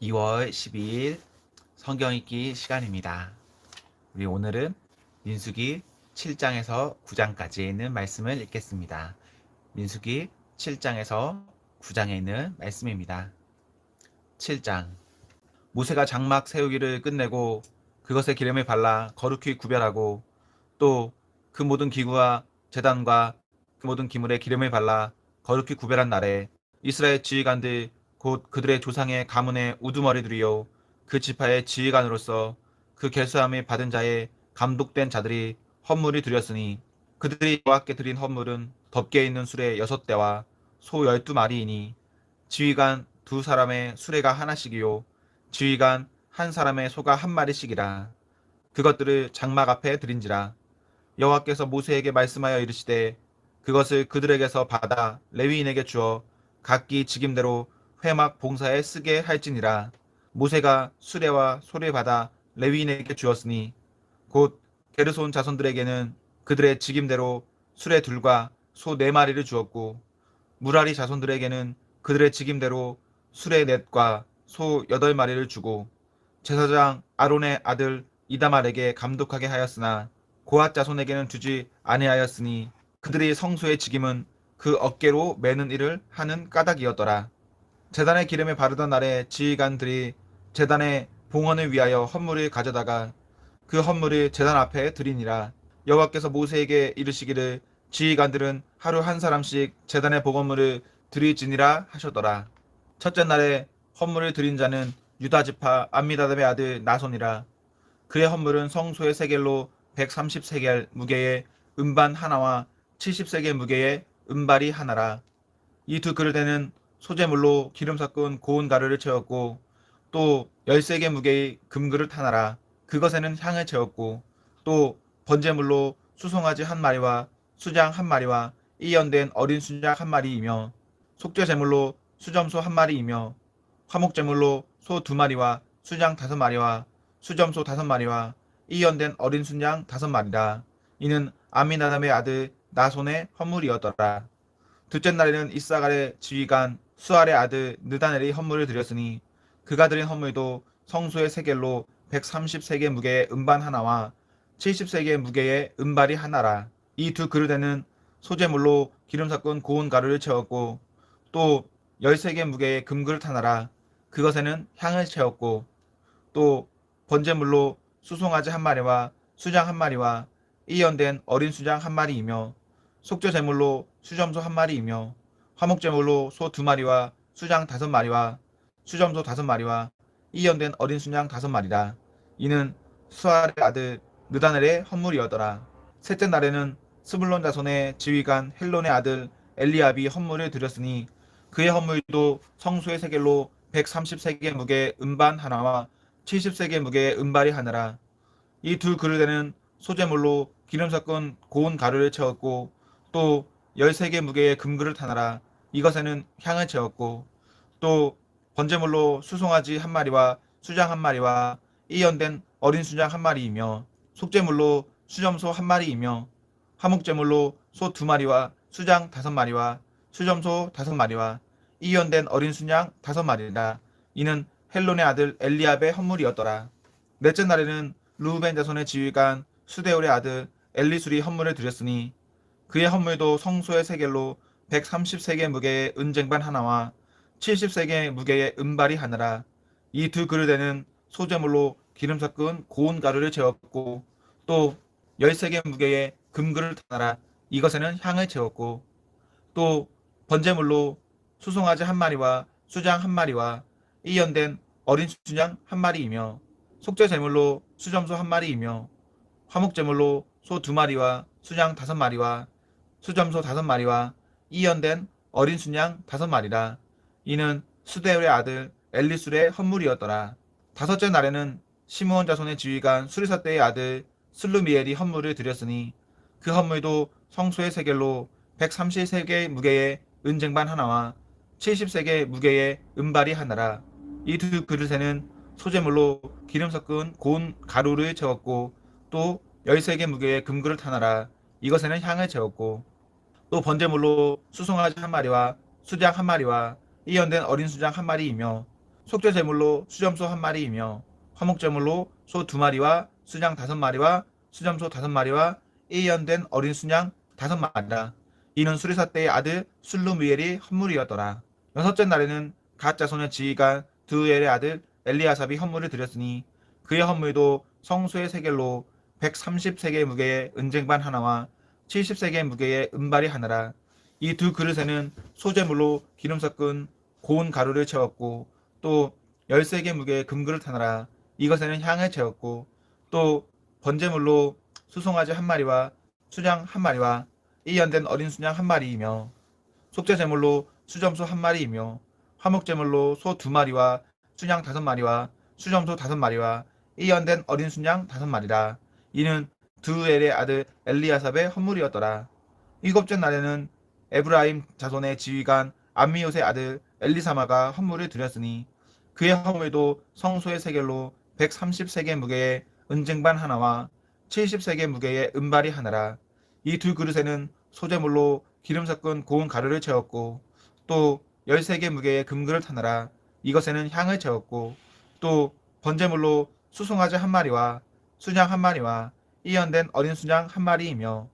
2월 12일 성경 읽기 시간입니다. 우리 오늘은 민수기 7장에서 9장까지에 있는 말씀을 읽겠습니다. 민수기 7장에서 9장에 있는 말씀입니다. 7장. 모세가 장막 세우기를 끝내고 그것에 기름을 발라 거룩히 구별하고 또 그 모든 기구와 제단과 그 모든 기물에 기름을 발라 거룩히 구별한 날에 이스라엘 지휘관들 곧 그들의 조상의 가문의 우두머리들이요 그 지파의 지휘관으로서 그 계수함을 받은 자의 감독된 자들이 헌물을 드렸으니 그들이 여호와께 드린 헌물은 덮개 있는 수레 6대와 소 12마리이니 지휘관 2사람의 수레가 하나씩이요 지휘관 1사람의 소가 1마리씩이라. 그것들을 장막 앞에 드린지라. 여호와께서 모세에게 말씀하여 이르시되 그것을 그들에게서 받아 레위인에게 주어 각기 직임대로 회막 봉사에 쓰게 할지니라. 모세가 수레와 소를 받아 레위인에게 주었으니 곧 게르손 자손들에게는 그들의 직임대로 수레 둘과 소 4마리를 주었고 무라리 자손들에게는 그들의 직임대로 수레 넷과 소 8마리를 주고 제사장 아론의 아들 이다말에게 감독하게 하였으나 고앗 자손에게는 주지 아니하였으니 그들이 성소의 직임은 그 어깨로 매는 일을 하는 까닭이었더라. 제단의 기름에 바르던 날에 지휘관들이 제단의 봉헌을 위하여 헌물을 가져다가 그 헌물을 제단 앞에 드리니라. 여호와께서 모세에게 이르시기를 지휘관들은 하루 한 사람씩 제단의 봉헌물을 드릴지니라 하셨더라. 첫째 날에 헌물을 드린 자는 유다 지파 암미다답의 아들 나손이라. 그의 헌물은 성소의 세겔로 130세겔 무게의 음반 하나와 70세겔 무게의 은발이 하나라. 이 두 그릇에는 소재물로 기름 섞은 고운 가루를 채웠고 또 13개 무게의 금그릇 하나라. 그것에는 향을 채웠고 또 번제물로 수송아지 1마리와 수장 1마리와 이연된 어린 순양 1마리이며 속죄제물로 수점소 1마리이며 화목제물로 소 2마리와 수장 5마리와 수점소 5마리와 이연된 어린 순양 5마리라. 이는 아미나답의 아들 나손의 헌물이었더라. 둘째 날에는 이사갈의 지휘관 수알의 아들 느다넬이 헌물을 드렸으니 그가 드린 헌물도 성소의 세겔로 130세겔 무게의 음반 하나와 70세겔 무게의 은발이 하나라. 이 두 그릇에는 소재물로 기름 섞은 고운 가루를 채웠고 또 13개 무게의 금그릇 하나라. 그것에는 향을 채웠고 또 번제물로 수송아지 1마리와 수장 1마리와 이연된 어린 수장 1마리이며 속죄제물로 수점소 1마리이며 화목제물로 소 2마리와 수장 5마리와 수점소 5마리와 이연된 어린 수양 5마리라. 이는 수알의 아들 느다넬의 헌물이었더라. 셋째 날에는 스불론 자손의 지휘관 헬론의 아들 엘리압이 헌물을 드렸으니 그의 헌물도 성소의 세겔로 130세겔 무게의 음반 하나와 70세겔 무게의 은발이 하나라. 이 두 그릇에는 소재물로 기름 섞은 고운 가루를 채웠고 또 13개 무게의 금그릇 하나라. 이것에는 향을 채웠고 또 번제물로 수송아지 1마리와 수장 1마리와 이연된 어린 수장 1마리이며 속죄물로 수점소 1마리이며 화목제물로 소 2마리와 수장 5마리와 수점소 5마리와 이연된 어린 수양 5마리라. 이는 헬론의 아들 엘리압의 헌물이었더라. 넷째 날에는 르우벤 자손의 지휘관 수데올의 아들 엘리술이 헌물을 드렸으니 그의 헌물도 성소의 세겔로 130세겔 무게의 은쟁반 하나와 70세겔 무게의 은발이 하나라. 이 두 그릇에는 소재물로 기름 섞은 고운 가루를 채웠고 또 13개 무게의 금그릇 하나라. 이것에는 향을 채웠고 또 번제물로 수송아지 1마리와 수장 1마리와 이연된 어린 수양 1마리이며 속죄제물로 수점소 1마리이며 화목제물로 소 2마리와 수장 5마리와 수점소 5마리와 이연된 어린 순양 5마리라. 이는 수데울의 아들 엘리술의 헌물이었더라. 다섯째 날에는 시므온 자손의 지휘관 수리사대의 아들 슬루미엘이 헌물을 드렸으니 그 헌물도 성소의 세겔로 130세겔 무게의 은쟁반 하나와 70세겔 무게의 은발이 하나라. 이 두 그릇에는 소재물로 기름 섞은 고운 가루를 채웠고 또 13개 무게의 금그릇 하나라. 이것에는 향을 채웠고 또 번제물로 수송아지 1마리와 수장 1마리와 이연된 어린 수장 1마리이며 속죄제물로 수점소 한 마리이며 화목제물로 소 두 마리와 수양 다섯 마리와 수점소 다섯 마리와 일년된 어린 수양 다섯 마리라. 이는 수리사 때의 아들 술루미엘이 헌물이었더라. 여섯째 날에는 갓 자손의 지휘관 드우엘의 아들 엘리아삽이 헌물을 드렸으니 그의 헌물도 성소의 세겔로 130세겔 무게의 은쟁반 하나와 70세겔 무게의 은발이 하나라. 이 두 그릇에는 소재물로 기름 섞은 고운 가루를 채웠고 또 13개 무게의 금그릇 하나라. 이것에는 향을 채웠고 또 번제물로 수송아지 한 마리와 수양 한 마리와 일년된 어린 수양 한 마리이며 속죄제물로 수점소 한 마리이며 화목제물로 소 두 마리와 수양 다섯 마리와 수점소 다섯 마리와 일년된 어린 수양 다섯 마리라. 이는 드우엘의 아들 엘리아삽의 헌물이었더라. 일곱째 날에는 에브라임 자손의 지휘관 암미옷의 아들 엘리사마가 헌물을 드렸으니 그의 헌물도 성소의 세겔로 130세겔 무게의 은쟁반 하나와 70세겔 무게의 은발이 하나라. 이 두 그릇에는 소재물로 기름 섞은 고운 가루를 채웠고 또 13개 무게의 금그릇 하나라. 이것에는 향을 채웠고 또 번제물로 수송아지 한 마리와 수양 한 마리와 일년된 어린 수양 한 마리이며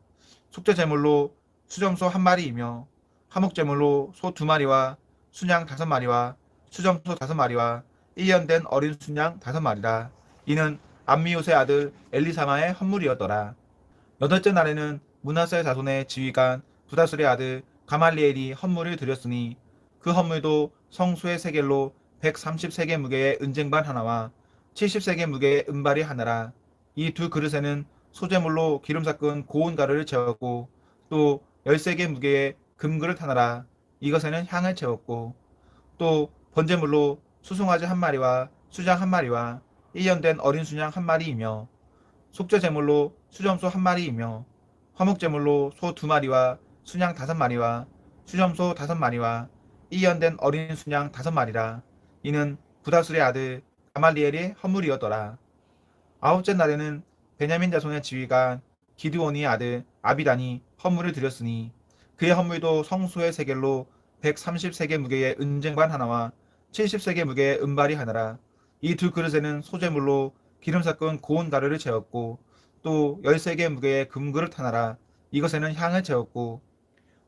속죄제물로 수점소 한 마리이며 화목제물로 소 두 마리와 수양 다섯 마리와 수점소 다섯 마리와 일년된 어린 수양 다섯 마리라. 이는 암미옷의 아들 엘리사마의 헌물이었더라. 여덟째 날에는 므낫세 자손의 지휘관 부다술의 아들 가말리엘이 헌물을 드렸으니 그 헌물도 성소의 세겔로 130세겔 무게의 은쟁반 하나와 70세겔 무게의 은발이 하나라. 이 두 그릇에는 소재물로 기름 섞은 고운 가루를 채웠고 또 13개 무게의 금그릇 하나라. 이것에는 향을 채웠고 또 번제물로 수송아지 한 마리와 수장 한 마리와 일년된 어린 수양 한 마리이며 속죄제물로 수점소 한 마리이며 화목제물로 소 두 마리와 수양 다섯 마리와 수점소 다섯 마리와 일년된 어린 수양 다섯 마리라. 이는 부다술의 아들 가말리엘의 헌물이었더라. 아홉째 날에는 베냐민 자손의 지휘관 기드온의 아들 아비단이 헌물을 드렸으니 그의 헌물도 성소의 세겔로 130세겔 무게의 은쟁반 하나와 70세겔 무게의 은발이 하나라. 이 두 그릇에는 소재물로 기름 섞은 고운 가루를 채웠고 또 13개 무게의 금그릇 하나라. 이것에는 향을 채웠고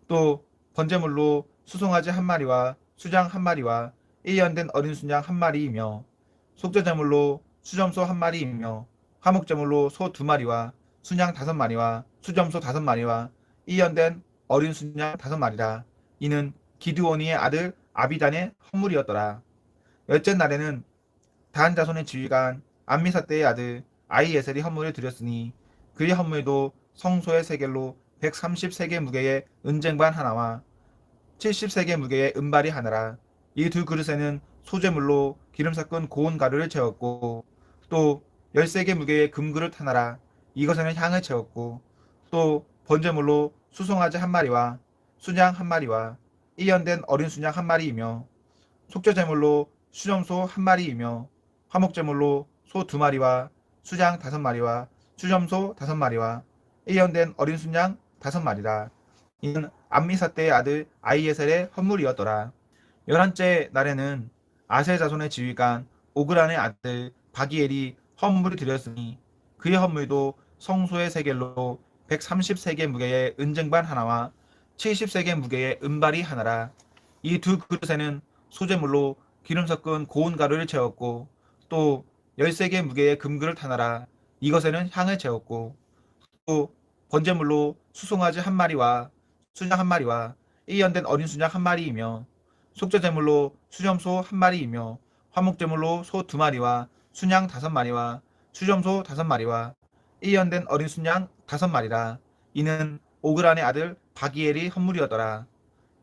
또 번제물로 수송아지 한 마리와 수장 한 마리와 일년된 어린 수양 한 마리이며 속죄제물로 수점소 한 마리이며 화목제물로 소 두 마리와 수양 다섯 마리와 수점소 다섯 마리와 일년된 어린 수양 다섯 마리라. 이는 기드온이의 아들 아비단의 헌물이었더라. 열째 날에는 단 자손의 지휘관 암미사대의 아들 아히에셀이 헌물을 드렸으니 그의 헌물도 성소의 세겔로 130세겔 무게의 은쟁반 하나와 70세겔 무게의 은발이 하나라. 이 두 그릇에는 소재물로 기름 섞은 고운 가루를 채웠고 또 13개 무게의 금그릇 하나라. 이것에는 향을 채웠고 또 번제물로 수송아지 한 마리와 수양 한 마리와 일년된 어린 수양 한 마리이며 속죄제물로 수점소 한 마리이며 화목제물로 소 두 마리와 수양 다섯 마리와 수점소 다섯 마리와 일년된 어린 수양 다섯 마리라. 이는 암미사대의 아들 아히에셀의 헌물이었더라. 열한째 날에는 아셀 자손의 지휘관 오그란의 아들 바기엘이 헌물을 드렸으니 그의 헌물도 성소의 세겔로 130세겔 무게의 은쟁반 하나와 70세겔 무게의 은발이 하나라. 이 두 그릇에는 소재물로 기름 섞은 고운 가루를 채웠고 또 13개 무게의 금그릇 하나라. 이것에는 향을 채웠고 또 번제물로 수송아지 한 마리와 수양 한 마리와 일년된 어린 수양 한 마리이며 속죄제물로 수점소 한 마리이며 화목제물로 소 두 마리와 수양 다섯 마리와 수점소 다섯 마리와 일년된 어린 수양 다섯 마리라. 이는 오그란의 아들 바기엘이 헌물이었더라.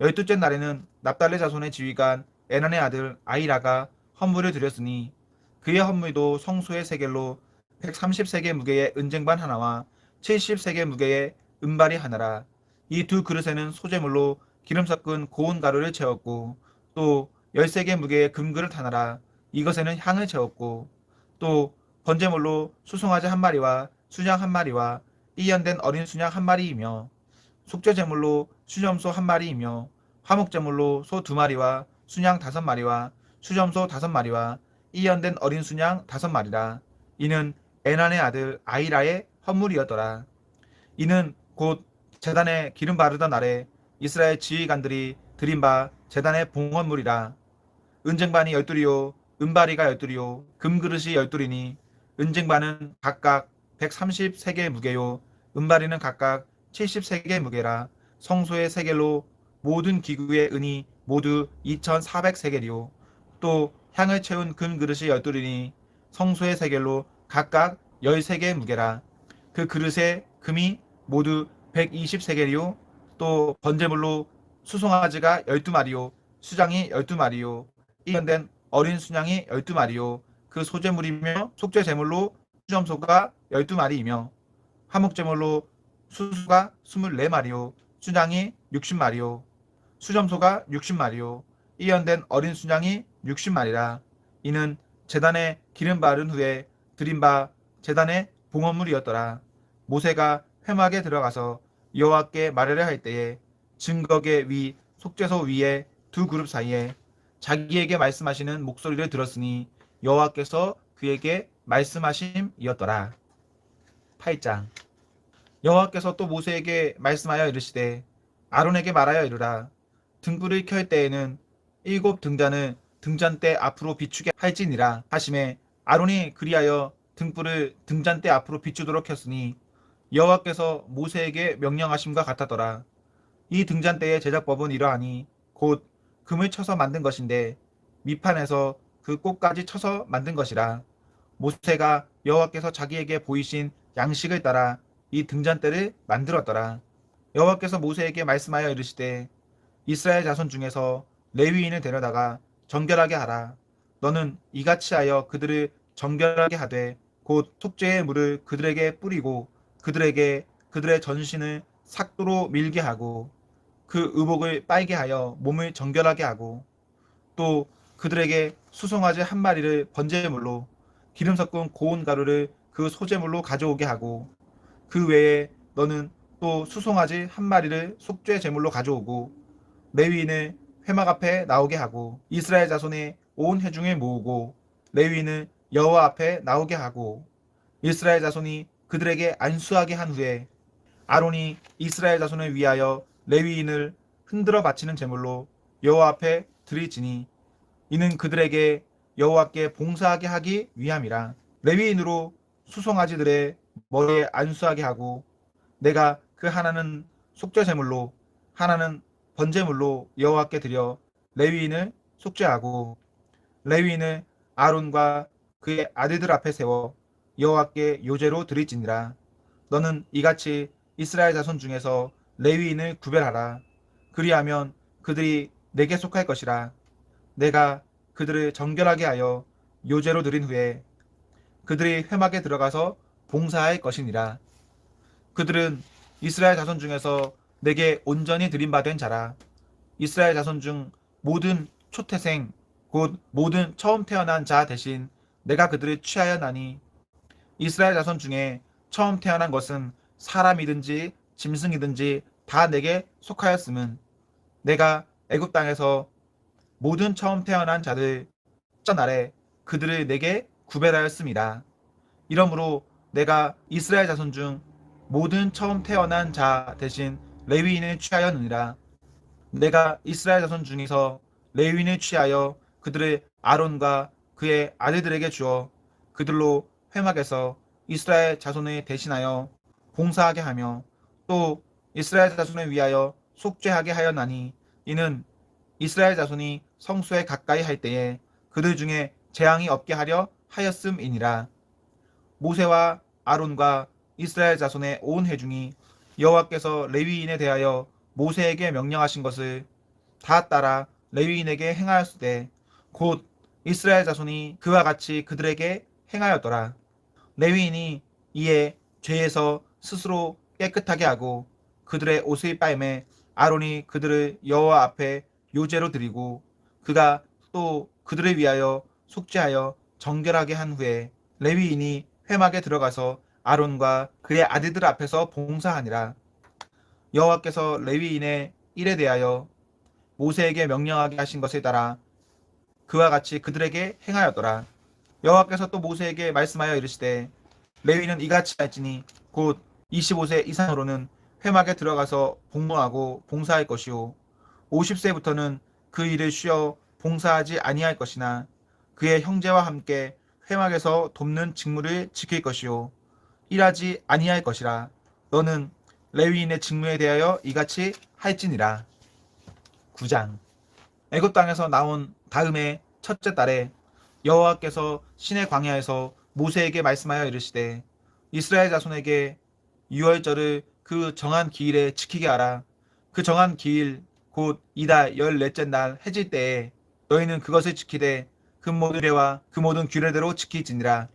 열둘째 날에는 납달레 자손의 지휘관 에난의 아들 아이라가 헌물을 드렸으니 그의 헌물도 성소의 세겔로 130세겔 무게의 은쟁반 하나와 70세겔 무게의 은발이 하나라. 이 두 그릇에는 소재물로 기름 섞은 고운 가루를 채웠고 또 13개 무게의 금그릇 하나라. 이것에는 향을 채웠고 또 번제물로 수송아지 한 마리와 수양 한 마리와 일년된 어린 수양 한 마리이며 속죄제물로 수점소 한 마리이며 화목제물로 소 두 마리와 수양 다섯 마리와 수점소 5마리와 이연된 어린 순양 5마리라. 이는 에난의 아들 아이라의 헌물이었더라. 이는 곧 제단에 기름 바르던 날에 이스라엘 지휘관들이 드린 바 제단의 봉헌물이라. 은쟁반이 12리요 은바리가 12리요 금그릇이 12리니 은쟁반은 각각 133개 무게요 은바리는 각각 73개 무게라. 성소의 세겔로 모든 기구의 은이 모두 2400세겔이요 또 향을 채운 금그릇이 12리니 성소의 세겔로 각각 13개 무게라. 그 그릇의 금이 모두 120세겔이요 또 번제물로 수송아지가 12마리요 수장이 12마리요 이연된 어린 순양이 12마리요 그 소제물이며 속죄제물로 수점소가 12마리이며 화목제물로 수수가 24마리요 순양이 60마리요 수점소가 60마리요 이연된 어린 순양이 60마리라. 이는 제단에 기름 바른 후에 드린 바 제단의 봉헌물이었더라. 모세가 회막에 들어가서 여호와께 말하려 할 때에 증거계 위 속죄소 위에 두 그룹 사이에 자기에게 말씀하시는 목소리를 들었으니 여호와께서 그에게 말씀하심이었더라. 8장. 여호와께서 또 모세에게 말씀하여 이르시되 아론에게 말하여 이르라. 등불을 켤 때에는 7 등잔을 등잔대 앞으로 비추게 할지니라 하심에 아론이 그리하여 등불을 등잔대 앞으로 비추도록 켰으니 여호와께서 모세에게 명령하심과 같았더라. 이 등잔대의 제작법은 이러하니 곧 금을 쳐서 만든 것인데 밑판에서 그 꼭까지 쳐서 만든 것이라. 모세가 여호와께서 자기에게 보이신 양식을 따라 이 등잔대를 만들었더라. 여호와께서 모세에게 말씀하여 이르시되 이스라엘 자손 중에서 레위인을 데려다가 정결하게 하라. 너는 이같이 하여 그들을 정결하게 하되 곧 속죄의 물을 그들에게 뿌리고 그들에게 그들의 전신을 삭도로 밀게 하고 그 의복을 빨게 하여 몸을 정결하게 하고 또 그들에게 수송아지 1마리를 번제물로 기름 섞은 고운 가루를 그 소제물로 가져오게 하고 그 외에 너는 또 수송아지 1마리를 속죄 제물로 가져오고 레위인을 회막 앞에 나오게 하고 이스라엘 자손의 온 회중에 모으고 레위인을 여호와 앞에 나오게 하고 이스라엘 자손이 그들에게 안수하게 한 후에 아론이 이스라엘 자손을 위하여 레위인을 흔들어 바치는 제물로 여호와 앞에 드리지니 이는 그들에게 여호와께 봉사하게 하기 위함이라. 레위인으로 수송아지들의 머리에 안수하게 하고 내가 그 하나는 속죄 제물로 하나는 번제물로 여호와께 드려 레위인을 속죄하고 레위인을 아론과 그의 아들들 앞에 세워 여호와께 요제로 드릴지니라. 너는 이같이 이스라엘 자손 중에서 레위인을 구별하라. 그리하면 그들이 내게 속할 것이라. 내가 그들을 정결하게 하여 요제로 드린 후에 그들이 회막에 들어가서 봉사할 것이니라. 그들은 이스라엘 자손 중에서 내게 온전히 드린 바 된 자라. 이스라엘 자손 중 모든 초태생 곧 모든 처음 태어난 자 대신 내가 그들을 취하였나니 이스라엘 자손 중에 처음 태어난 것은 사람이든지 짐승이든지 다 내게 속하였음은 내가 애굽 땅에서 모든 처음 태어난 자들 첫 날에 그들을 내게 구별하였음이라. 이러므로 내가 이스라엘 자손 중 모든 처음 태어난 자 대신 레위인을 취하였느니라. 내가 이스라엘 자손 중에서 레위인을 취하여 그들을 아론과 그의 아들들에게 주어 그들로 회막에서 이스라엘 자손을 대신하여 봉사하게 하며 또 이스라엘 자손을 위하여 속죄하게 하였나니 이는 이스라엘 자손이 성소에 가까이 할 때에 그들 중에 재앙이 없게 하려 하였음이니라. 모세와 아론과 이스라엘 자손의 온 회중이 여호와께서 레위인에 대하여 모세에게 명령하신 것을 다 따라 레위인에게 행하였으되 곧 이스라엘 자손이 그와 같이 그들에게 행하였더라. 레위인이 이에 죄에서 스스로 깨끗하게 하고 그들의 옷의 빨매 아론이 그들을 여호와 앞에 요제로 드리고 그가 또 그들을 위하여 속죄하여 정결하게 한 후에 레위인이 회막에 들어가서 아론과 그의 아들들 앞에서 봉사하니라. 여호와께서 레위인의 일에 대하여 모세에게 명령하게 하신 것에 따라 그와 같이 그들에게 행하였더라. 여호와께서 또 모세에게 말씀하여 이르시되 레위는 이같이 할지니 곧 25세 이상으로는 회막에 들어가서 복무하고 봉사할 것이요 50세부터는 그 일을 쉬어 봉사하지 아니할 것이나 그의 형제와 함께 회막에서 돕는 직무를 지킬 것이요 일하지 아니할 것이라. 너는 레위인의 직무에 대하여 이같이 할지니라. 9장. 애굽 땅에서 나온 다음에 첫째 달에 여호와께서 시내 광야에서 모세에게 말씀하여 이르시되 이스라엘 자손에게 유월절을 그 정한 기일에 지키게 하라. 그 정한 기일 곧 이달 14째 날 해질 때에 너희는 그것을 지키되 그 모든 규례와 그 모든 규례대로 지키지니라.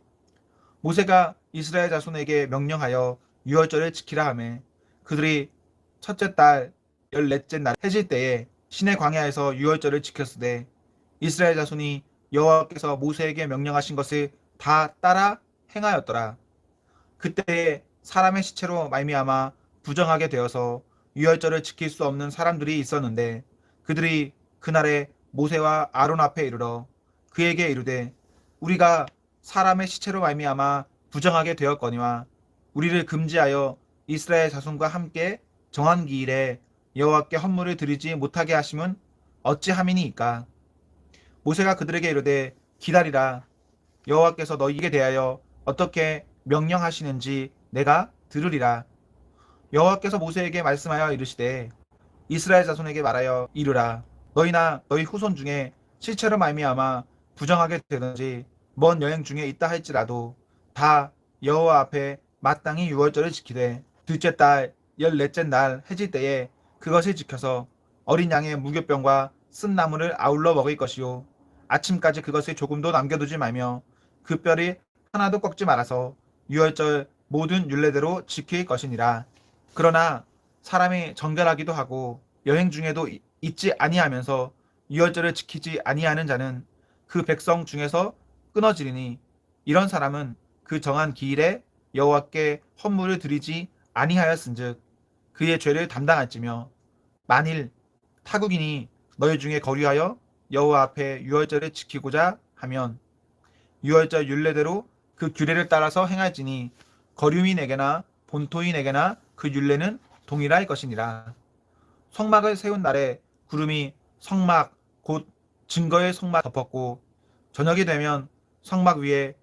모세가 이스라엘 자손에게 명령하여 유월절을 지키라 하매 그들이 첫째 달 14째 날 해질 때에 시내 광야에서 유월절을 지켰으되 이스라엘 자손이 여호와께서 모세에게 명령하신 것을 다 따라 행하였더라. 그때에 사람의 시체로 말미암아 부정하게 되어서 유월절을 지킬 수 없는 사람들이 있었는데 그들이 그날에 모세와 아론 앞에 이르러 그에게 이르되 우리가 사람의 시체로 말미암아 부정하게 되었거니와 우리를 금지하여 이스라엘 자손과 함께 정한 기일에 여호와께 헌물을 드리지 못하게 하심은 어찌함이니이까. 모세가 그들에게 이르되 기다리라. 여호와께서 너희에게 대하여 어떻게 명령하시는지 내가 들으리라. 여호와께서 모세에게 말씀하여 이르시되 이스라엘 자손에게 말하여 이르라. 너희나 너희 후손 중에 시체로 말미암아 부정하게 되든지 먼 여행 중에 있다 할지라도 다 여호와 앞에 마땅히 유월절을 지키되 둘째 달 14째 날 해질 때에 그것을 지켜서 어린 양의 무교병과 쓴 나물을 아울러 먹을 것이요 아침까지 그것을 조금도 남겨두지 말며 그 뼈를 하나도 꺾지 말아서 유월절 모든 율례대로 지킬 것이니라. 그러나 사람이 정결하기도 하고 여행 중에도 잊지 아니하면서 유월절을 지키지 아니하는 자는 그 백성 중에서 끊어지리니 이런 사람은 그 정한 기일에 여호와께 헌물을 드리지 아니하였은즉 그의 죄를 담당할지며 만일 타국인이 너희 중에 거류하여 여호와 앞에 유월절을 지키고자 하면 유월절 율례대로 그 규례를 따라서 행할지니 거류인에게나 본토인에게나 그 율례는 동일할 것이니라. 성막을 세운 날에 구름이 성막 곧 증거의 성막 덮었고 저녁이 되면 성막 위에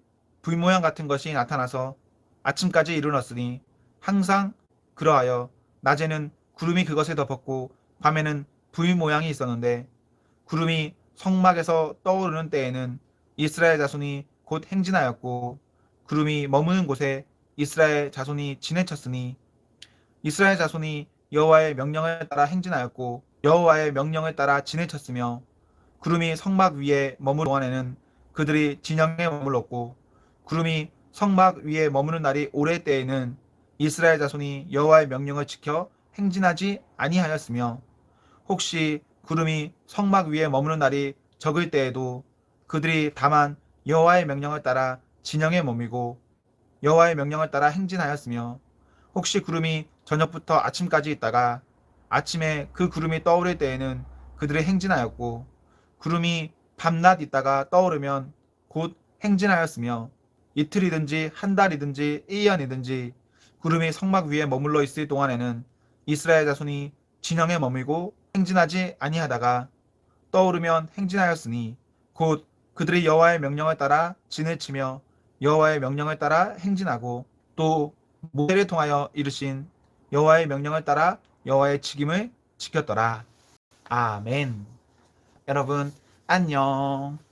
불 모양 같은 것이 나타나서 아침까지 이르렀으니 항상 그러하여 낮에는 구름이 그것을 덮었고 밤에는 불 모양이 있었는데 구름이 성막에서 떠오르는 때에는 이스라엘 자손이 곧 행진하였고 구름이 머무는 곳에 이스라엘 자손이 지내쳤으니 이스라엘 자손이 여호와의 명령을 따라 행진하였고 여호와의 명령을 따라 지내쳤으며 구름이 성막 위에 머무는 동안에는 그들이 진영에 머물렀고 구름이 성막 위에 머무는 날이 오래 때에는 이스라엘 자손이 여호와의 명령을 지켜 행진하지 아니하였으며 혹시 구름이 성막 위에 머무는 날이 적을 때에도 그들이 다만 여호와의 명령을 따라 진영에 머물고 여호와의 명령을 따라 행진하였으며 혹시 구름이 저녁부터 아침까지 있다가 아침에 그 구름이 떠오를 때에는 그들이 행진하였고 구름이 밤낮 있다가 떠오르면 곧 행진하였으며 이틀이든지 한 달이든지 1년이든지 구름이 성막 위에 머물러 있을 동안에는 이스라엘 자손이 진영에 머물고 행진하지 아니하다가 떠오르면 행진하였으니 곧 그들이 여호와의 명령을 따라 진을 치며 여호와의 명령을 따라 행진하고 또 모세를 통하여 이르신 여호와의 명령을 따라 여호와의 직임을 지켰더라. 아멘. 여러분 안녕.